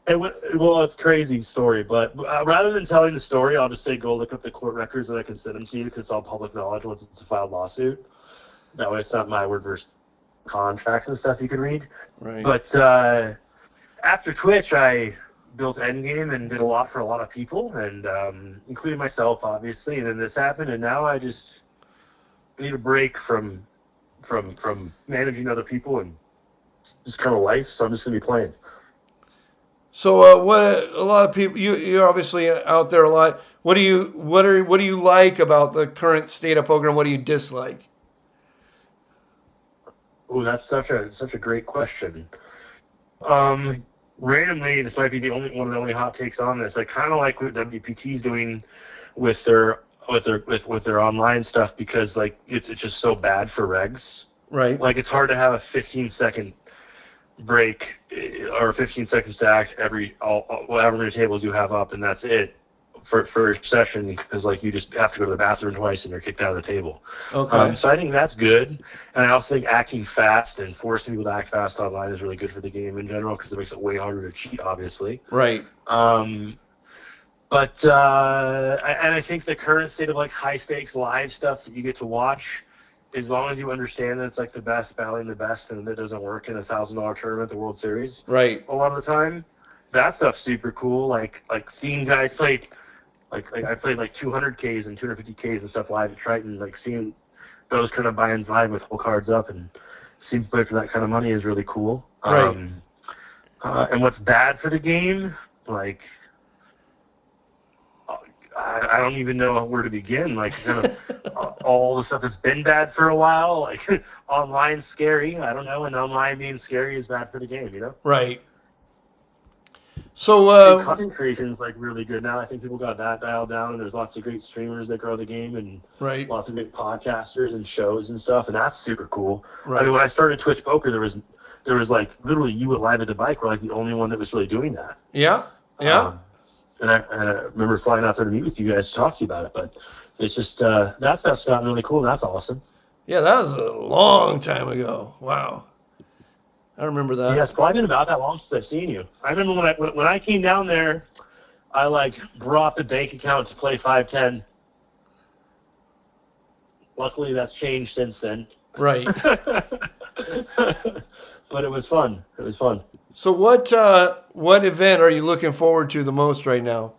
Well, it's a crazy story, but rather than telling the story, I'll just say go look up the court records that I can send them to you because it's all public knowledge once it's a filed lawsuit. That way, it's not my word versus contracts and stuff you can read. Right. But after Twitch, I built Endgame and did a lot for a lot of people, and including myself, obviously. And then this happened, and now I just need a break from managing other people and just kind of life. So I'm just gonna be playing. So what a lot of people you're obviously out there a lot. What do you like about the current state of poker, and what do you dislike? Oh, that's such a great question. Randomly, this might be one of the only hot takes on this. I kind of like what WPT's doing with their online stuff because like it's just so bad for regs. Right. Like it's hard to have a 15-second break or a 15-second stack however many tables you have up, and that's it for each session because like you just have to go to the bathroom twice and you're kicked out of the table. Okay. So I think that's good, and I also think acting fast and forcing people to act fast online is really good for the game in general because it makes it way harder to cheat, obviously. Right. But I think the current state of like high stakes live stuff that you get to watch, as long as you understand that it's like the best battling the best, and it doesn't work in $1,000 tournament, the World Series. Right. A lot of the time, that stuff's super cool. Like seeing guys play, like I played like 200Ks and 250Ks and stuff live at Triton. Like seeing those kind of buy-ins live with whole cards up and seeing play for that kind of money is really cool. Right. And what's bad for the game, like. I don't even know where to begin. Like, kind of all the stuff that's been bad for a while. Like, online's scary. I don't know, and online being scary is bad for the game. You know. Right. So content creation is like really good now. I think people got that dialed down, and there's lots of great streamers that grow the game, and right. lots of great podcasters and shows and stuff, and that's super cool. Right. I mean, when I started Twitch Poker, there was like literally you at Live at the Bike were like the only one that was really doing that. Yeah. Yeah. And I remember flying out there to meet with you guys to talk to you about it, but it's just that stuff's gotten really cool, and that's awesome. Yeah, that was a long time ago. Wow, I remember that. Yeah, it's probably been about that long since I've seen you. I remember when I came down there, I like brought the bank account to play 510. Luckily, that's changed since then. Right. But it was fun. It was fun. So what event are you looking forward to the most right now?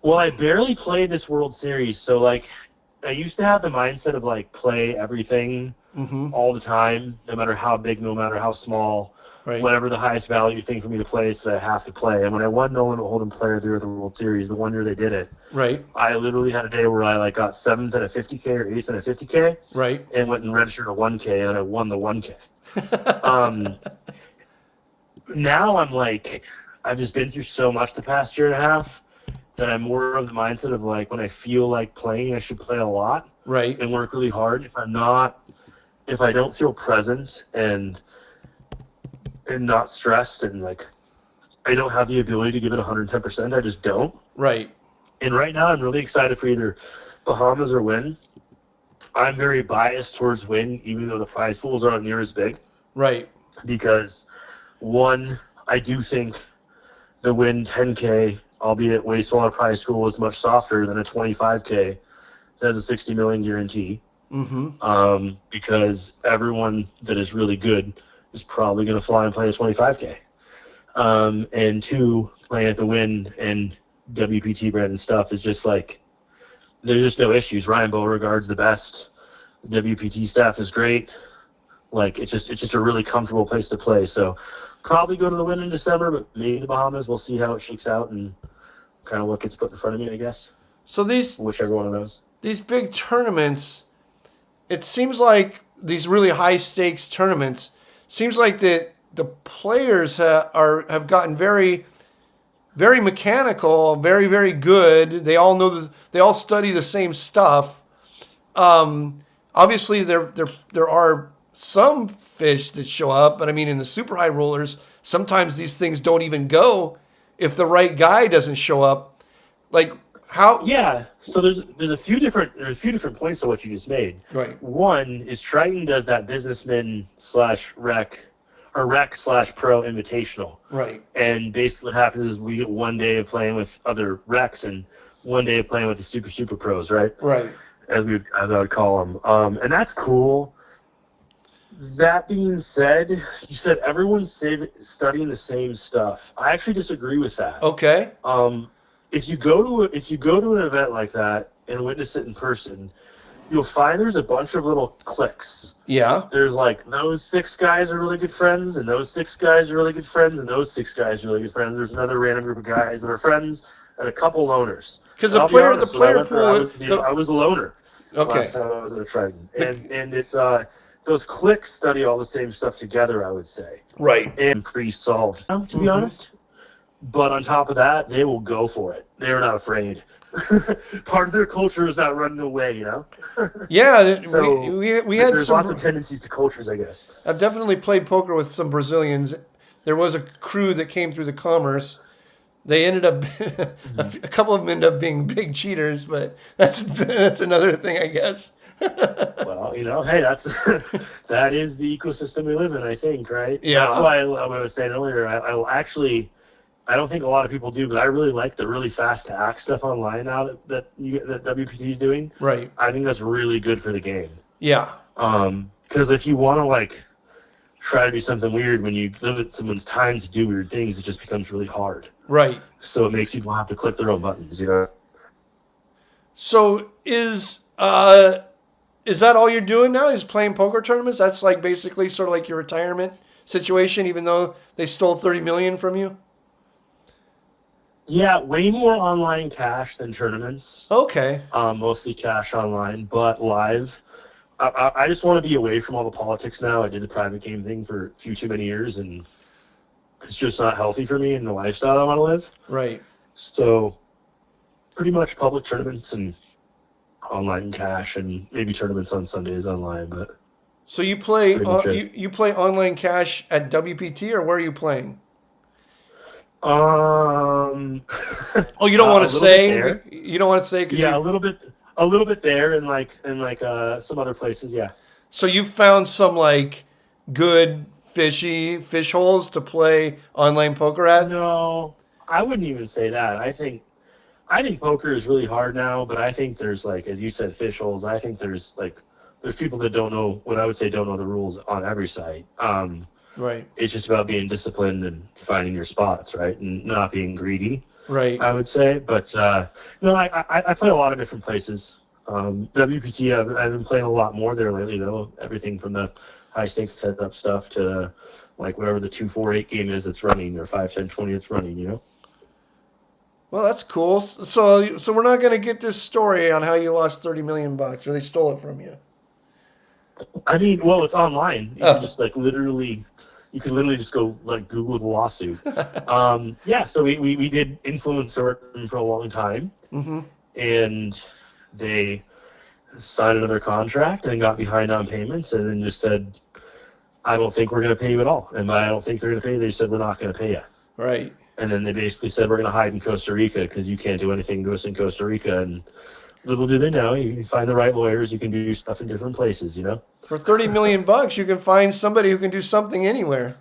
Well, I barely played this World Series, so like I used to have the mindset of like play everything all the time, no matter how big, no matter how small, right. Whatever the highest value thing for me to play is that I have to play. And when I won No Limit Hold'em Player of the Year of the World Series, the one year they did it, right. I literally had a day where I like got 7th at a 50K or 8th at a 50K, right, and went and registered a 1K, and I won the 1K. Now I'm like, I've just been through so much the past year and a half that I'm more of the mindset of like when I feel like playing, I should play a lot, right, and work really hard. If I don't feel present and not stressed and like I don't have the ability to give it 110%, I just don't. Right. And right now I'm really excited for either Bahamas or Win. I'm very biased towards Win, even though the prize pools aren't near as big. Right. Because one, I do think the Win 10K, albeit way smaller prize pool, is much softer than a 25K that has a 60 million guarantee. Because everyone that is really good is probably going to fly and play a 25K. And two, playing at the Win and WPT brand and stuff is just like, there's just no issues. Ryan Beauregard's the best. The WPT staff is great. Like it's just a really comfortable place to play. So probably go to the Win in December, but maybe the Bahamas. We'll see how it shakes out and kind of what gets put in front of me, I guess. So whichever one of those. These big tournaments, it seems like these really high stakes tournaments, seems like the players have gotten very, very mechanical, very, very good. They all know they all study the same stuff. Obviously, there are some fish that show up, but I mean, in the super high rollers, sometimes these things don't even go if the right guy doesn't show up. Like how? Yeah. So there's a few different points to what you just made. Right. One is Triton does that businessman / rec a rec/pro invitational. Right. And basically what happens is we get one day of playing with other recs and one day of playing with the super pros, right? Right. As I would call them. And that's cool. That being said, you said everyone's studying the same stuff. I actually disagree with that. Okay. If you go to an event like that and witness it in person, you'll find there's a bunch of little cliques. Yeah. There's like those 6 guys are really good friends, and those 6 guys are really good friends, and those 6 guys are really good friends. There's another random group of guys that are friends, and a couple loners. Because the player pool. I was a loner. Okay. Last time I was at a Triton, and it's those cliques study all the same stuff together. I would say. Right. And pre-solved, to be honest. But on top of that, they will go for it. They're not afraid. Part of their culture is not running away, Yeah, so we had there's lots of tendencies to cultures, I guess. I've definitely played poker with some Brazilians. There was a crew that came through the Commerce. They ended up, a couple of them ended up being big cheaters, but that's another thing, I guess. Well, hey, that is the ecosystem we live in, I think, right? Yeah. That's why I was saying earlier, I don't think a lot of people do, but I really like the really fast to act stuff online now that WPT is doing. Right. I think that's really good for the game. Yeah. Because if you want to try to do something weird, when you limit someone's time to do weird things, it just becomes really hard. Right. So it makes people have to click their own buttons, So is that all you're doing now? Is playing poker tournaments? That's basically sort of like your retirement situation, even though they stole $30 million from you? Yeah, way more online cash than tournaments. Okay. Mostly cash online, but live. I just want to be away from all the politics now. I did the private game thing for a few too many years, and it's just not healthy for me and the lifestyle I want to live. Right. So pretty much public tournaments and online cash, and maybe tournaments on Sundays online. But so you play you play online cash at WPT, or where are you playing? Oh, you don't want to say. You don't want to say. Yeah, a little bit there, and some other places. Yeah. So you found some good fish holes to play online poker at? No, I wouldn't even say that. I think poker is really hard now, but I think there's as you said, fish holes. I think there's people that don't know what I would say don't know the rules on every site. Right. It's just about being disciplined and finding your spots, right, and not being greedy. Right. I would say, but no, I play a lot of different places. WPT, I've been playing a lot more there lately, though. Everything from the high stakes setup stuff to whatever the 2, 4, 8 game is that's running, or 5, 10, 20 that's running. Well, that's cool. So we're not going to get this story on how you lost $30 million, or they stole it from you. I mean, well, it's online. You can just you can literally just go Google the lawsuit. Yeah, so we did influencer for a long time, and they signed another contract and got behind on payments, and then just said, "I don't think we're going to pay you at all." And by I don't think they're going to pay you, they said, "We're not going to pay you." Right. And then they basically said, "We're going to hide in Costa Rica because you can't do anything to us in Costa Rica." And little do they know, you find the right lawyers, you can do stuff in different places, For $30 million, you can find somebody who can do something anywhere.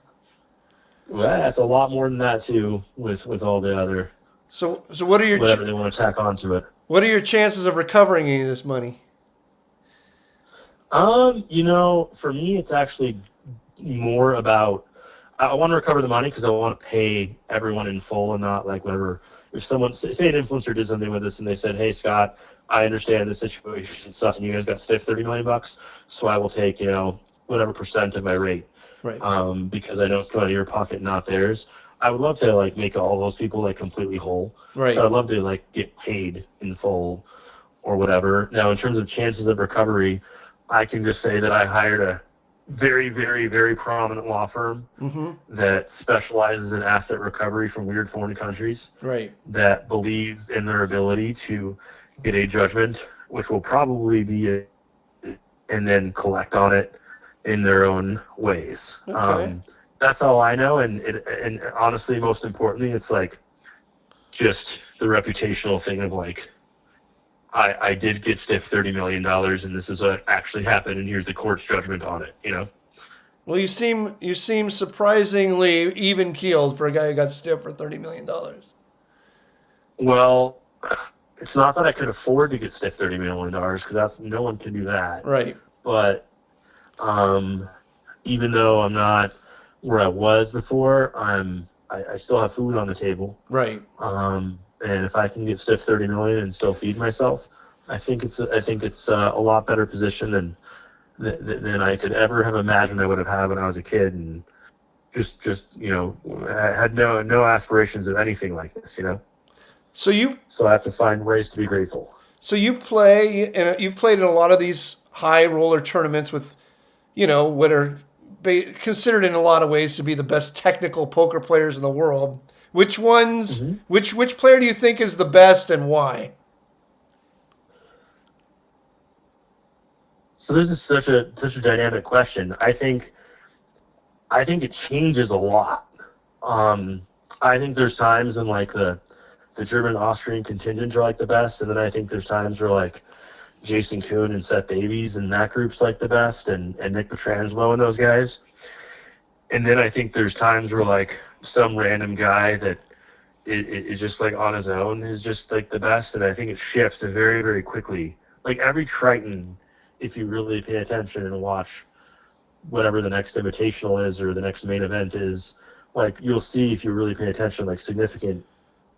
Well, that's a lot more than that too, with all the other. So what are your whatever they want to tack onto it? What are your chances of recovering any of this money? For me, it's actually more about I want to recover the money because I want to pay everyone in full and not whatever. If someone, say an influencer did something with us and they said, "Hey, Scott, I understand the situation and stuff, and you guys got stiff $30 million, so I will take whatever percent of my rate, right? Because I know it's coming out of your pocket, not theirs." I would love to make all those people completely whole. Right. So I'd love to get paid in full or whatever. Now, in terms of chances of recovery, I can just say that I hired a very, very, very prominent law firm that specializes in asset recovery from weird foreign countries. Right. That believes in their ability to get a judgment, which will probably be and then collect on it in their own ways. Okay. That's all I know, and honestly, most importantly, it's just the reputational thing of I did get stiff $30 million, and this is what actually happened, and here's the court's judgment on it. Well, you seem surprisingly even keeled for a guy who got stiff for $30 million. Well, it's not that I could afford to get stiff $30 million because that's no one can do that. Right. But even though I'm not where I was before, I still have food on the table. Right. And if I can get stiff 30 million and still feed myself, I think it's a lot better position than I could ever have imagined I would have had when I was a kid, and just I had no aspirations of anything like this. So So I have to find ways to be grateful. you've played in a lot of these high roller tournaments with, what are considered in a lot of ways to be the best technical poker players in the world. Which ones? Mm-hmm. Which player do you think is the best and why? So this is such a dynamic question. I think it changes a lot. I think there's times when like the German Austrian contingents are like the best, and then I think there's times where like Jason Kuhn and Seth Davies and that group's like the best, and Nick Petrangelo and those guys. And then I think there's times where like some random guy that is just like on his own is just like the best, and I think it shifts very, very quickly. Like every Triton, if you really pay attention and watch whatever the next invitational is or the next main event is, like you'll see if you really pay attention, like significant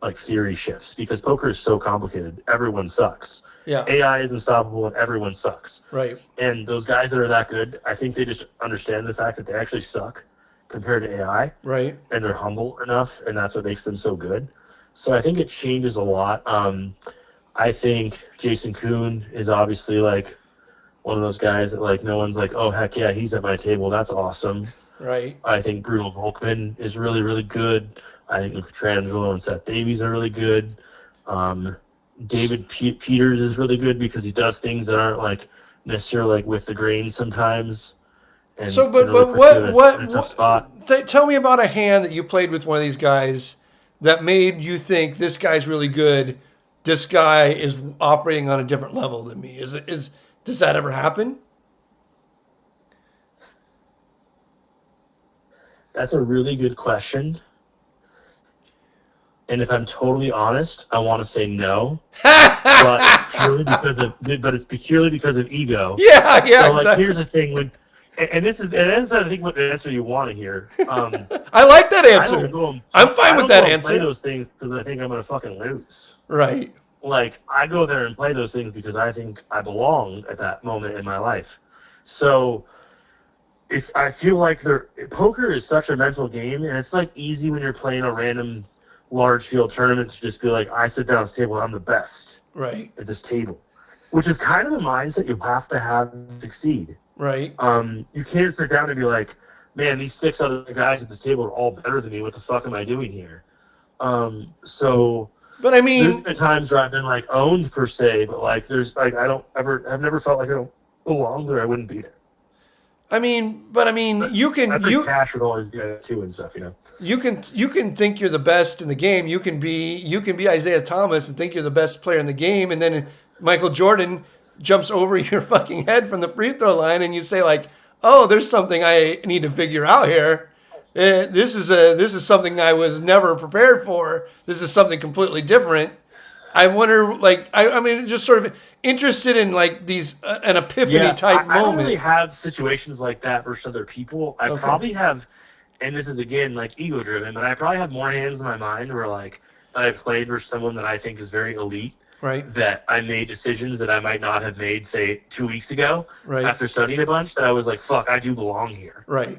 like theory shifts, because poker is so complicated. Everyone sucks. Yeah. AI is unstoppable and everyone sucks. Right. And those guys that are that good, I think they just understand the fact that they actually suck compared to AI. Right. And they're humble enough, and that's what makes them so good. So I think it changes a lot. I think Jason Kuhn is obviously like one of those guys that like no one's like, oh heck yeah, he's at my table. That's awesome. Right. I think Bruno Volkmann is really, really good. I think Nick Petrangelo and Seth Davies are really good. David Peters is really good because he does things that aren't like necessarily like with the grain sometimes. And So, but really what in a tough spot. tell me about a hand that you played with one of these guys that made you think this guy's really good. This guy is operating on a different level than me. Does that ever happen? That's a really good question. And if I'm totally honest, I want to say no. But it's purely because of ego. Yeah, yeah. So like, Exactly. here's the thing and this is I think what the answer you want to hear. I like that answer. I'm fine with that answer. I don't play those things because I think I'm gonna fucking lose. Right. Like I go there and play those things because I think I belong at that moment in my life. So if I feel like poker is such a mental game, and it's like easy when you're playing a random large field tournament to just be like, I sit down at this table and I'm the best Right. at this table, which is kind of the mindset you have to succeed. Right. You can't sit down and be like, man, these 6 other guys at this table are all better than me. What the fuck am I doing here? So But I mean, there's been times where I've been like owned per se, but like there's like I've never felt like I don't belong there. I wouldn't be there. you can I think cash would always be there too and stuff, you can think you're the best in the game. You can be Isaiah Thomas and think you're the best player in the game, and then Michael Jordan jumps over your fucking head from the free throw line, and you say like, "Oh, there's something I need to figure out here. This is something I was never prepared for. This is something completely different." I wonder, like, I mean, just sort of interested in like these an epiphany type moment. I don't really have situations like that versus other people. I Okay. probably have, and this is again like ego driven, but I probably have more hands in my mind where like I played versus someone that I think is very elite. Right. That I made decisions that I might not have made, say, 2 weeks ago. Right. After studying a bunch, that I was like, fuck, I do belong here. Right.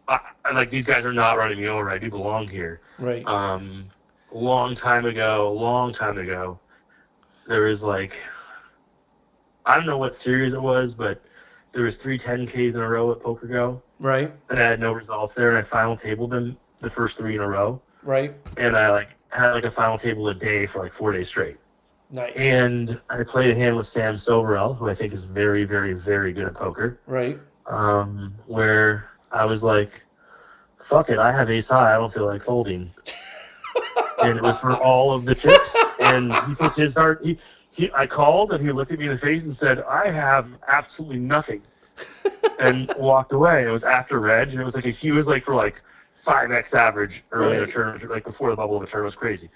I like these guys are not running me over. I do belong here. Right. Long time ago, there was like, I don't know what series it was, but there was 3 10Ks in a row at PokerGo, Right. and I had no results there, and I final tabled them the first 3 in a row, Right. and I like had like a final table a day for like 4 days straight. Nice. And I played a hand with Sam Soberell, who I think is very, very, very good at poker. Right. Where I was like, fuck it, I have ace high, I don't feel like folding. And it was for all of the chips, and he flipped his heart. I called, and he looked at me in the face and said, I have absolutely nothing. And and walked away. It was after Reg, and it was like he was like for like 5x average early in the tournament, like before the bubble of the tournament. Was crazy.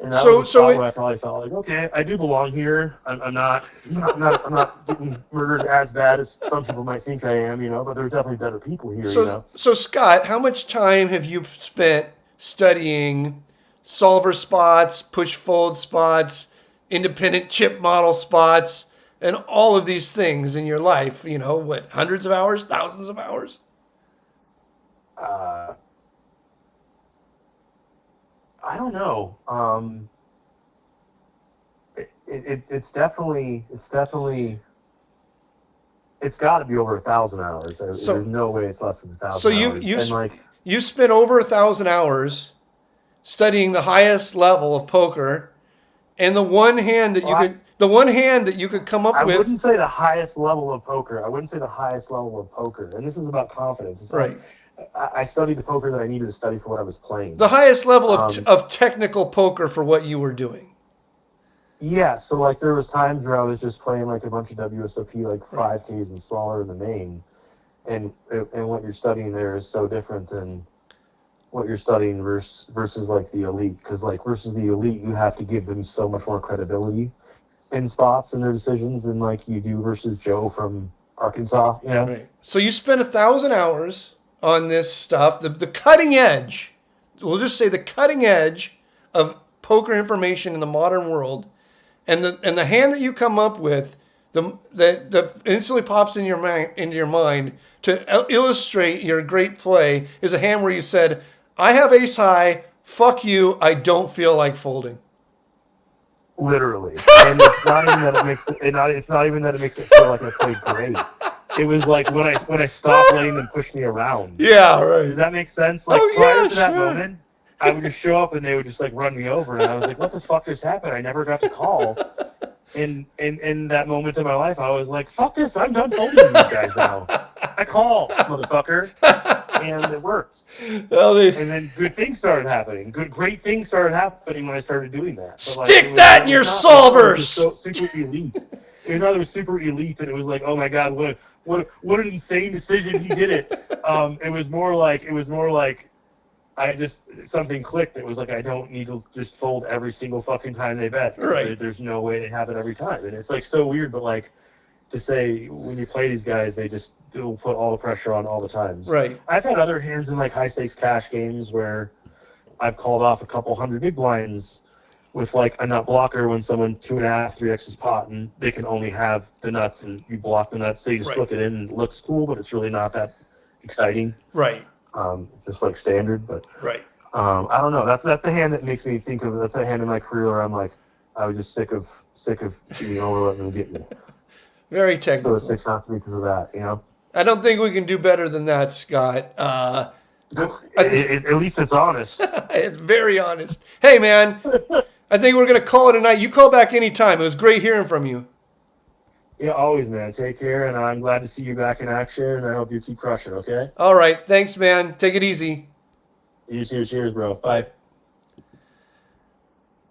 And that was a spot where I probably felt like, okay, I do belong here. I'm not getting murdered as bad as some people might think I am, but there's definitely better people here, So Scott, how much time have you spent studying solver spots, push fold spots, independent chip model spots, and all of these things in your life? Hundreds of hours, thousands of hours? I don't know. It's definitely it's got to be over 1,000 hours. There's no way it's less than 1,000 hours. So you spent over 1,000 hours studying the highest level of poker, and the one hand that you could come up with. I wouldn't say the highest level of poker. And this is about confidence. It's right. I studied the poker that I needed to study for what I was playing. The highest level of technical poker for what you were doing. Yeah, so like there was times where I was just playing like a bunch of WSOP, like 5Ks and smaller in the main, and what you're studying there is so different than what you're studying versus like the elite, because like versus the elite you have to give them so much more credibility in spots and their decisions than like you do versus Joe from Arkansas. Right. So you spent 1,000 hours on this stuff, the cutting edge. We'll just say the cutting edge of poker information in the modern world. And the hand that you come up with, that instantly pops into your mind to illustrate your great play is a hand where you said, "I have ace high. Fuck you. I don't feel like folding." Literally, and it's not even that it makes it. It's not even that it makes it feel like I played great. It was like when I stopped letting them push me around. Yeah, right. Does that make sense? Like prior to that moment, I would just show up and they would just like run me over, and I was like, "What the fuck just happened? I never got to call." In that moment in my life, I was like, "Fuck this! I'm done folding these guys now. I call, motherfucker," and it worked. Well, and then good things started happening. Great things started happening when I started doing that. So, stick that in your solvers. It was so super elite. It was super elite, and it was like, oh my god, what an insane decision he did it. It was more like something clicked. It was like I don't need to just fold every single fucking time they bet. Right. There's no way they have it every time, and it's like so weird. But like to say when you play these guys, they'll put all the pressure on all the times. Right. I've had other hands in like high stakes cash games where I've called off a couple hundred big blinds with like a nut blocker when someone 2.5, 3x is pot and they can only have the nuts and you block the nuts, so you just flip it in and it looks cool, but it's really not that exciting. Right. It's just like standard, but right. I don't know. That's the hand that makes me think of. That's a hand in my career where I'm like, I was just sick of being over letting them get me. Very technical. So it's 6-3 because of that, I don't think we can do better than that, Scott. At least it's honest. It's very honest. Hey, man, I think we're going to call it a night. You call back anytime. It was great hearing from you. Yeah, always, man. Take care, and I'm glad to see you back in action, and I hope you keep crushing, okay? All right. Thanks, man. Take it easy. You too. Cheers, bro. Bye.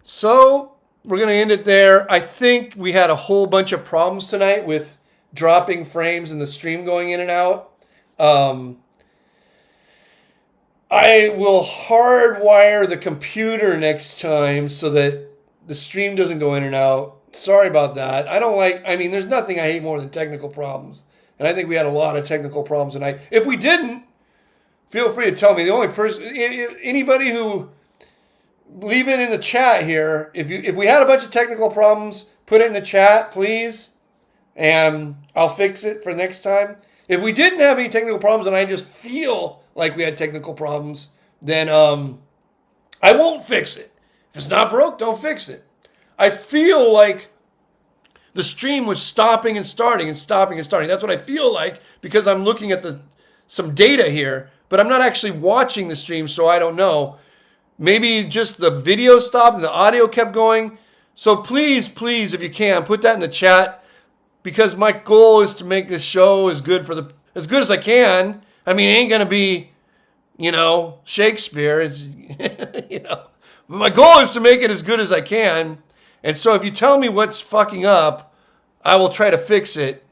So we're going to end it there. I think we had a whole bunch of problems tonight with dropping frames and the stream going in and out. I will hardwire the computer next time so that the stream doesn't go in and out. Sorry about that. There's nothing I hate more than technical problems. And I think we had a lot of technical problems tonight. If we didn't, feel free to tell me. The only person, anybody who, leave it in the chat here. If we had a bunch of technical problems, put it in the chat, please. And I'll fix it for next time. If we didn't have any technical problems and I just feel like we had technical problems, then I won't fix it. If it's not broke, don't fix it. I feel like the stream was stopping and starting and stopping and starting. That's what I feel like because I'm looking at some data here, but I'm not actually watching the stream, so I don't know. Maybe just the video stopped and the audio kept going. So please, if you can, put that in the chat because my goal is to make this show as good as I can. I mean, it ain't gonna be, Shakespeare. It's, but my goal is to make it as good as I can. And so if you tell me what's fucking up, I will try to fix it.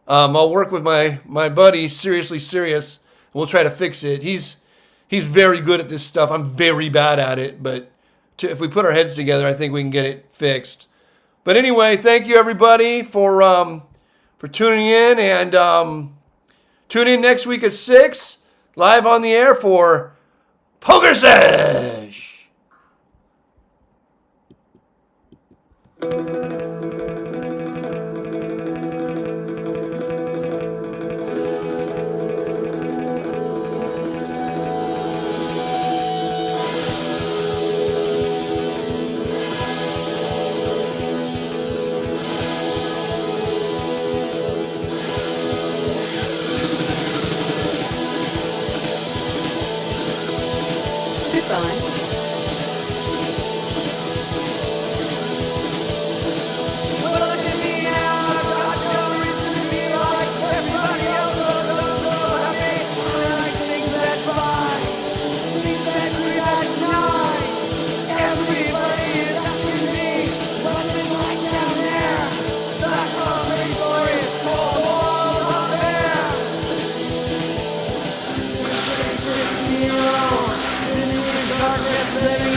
I'll work with my buddy, Seriously Serious. We'll try to fix it. He's very good at this stuff. I'm very bad at it, but if we put our heads together, I think we can get it fixed. But anyway, thank you everybody for tuning in, and tune in next week at 6, live on the air for Pokersesh. Goodbye. Living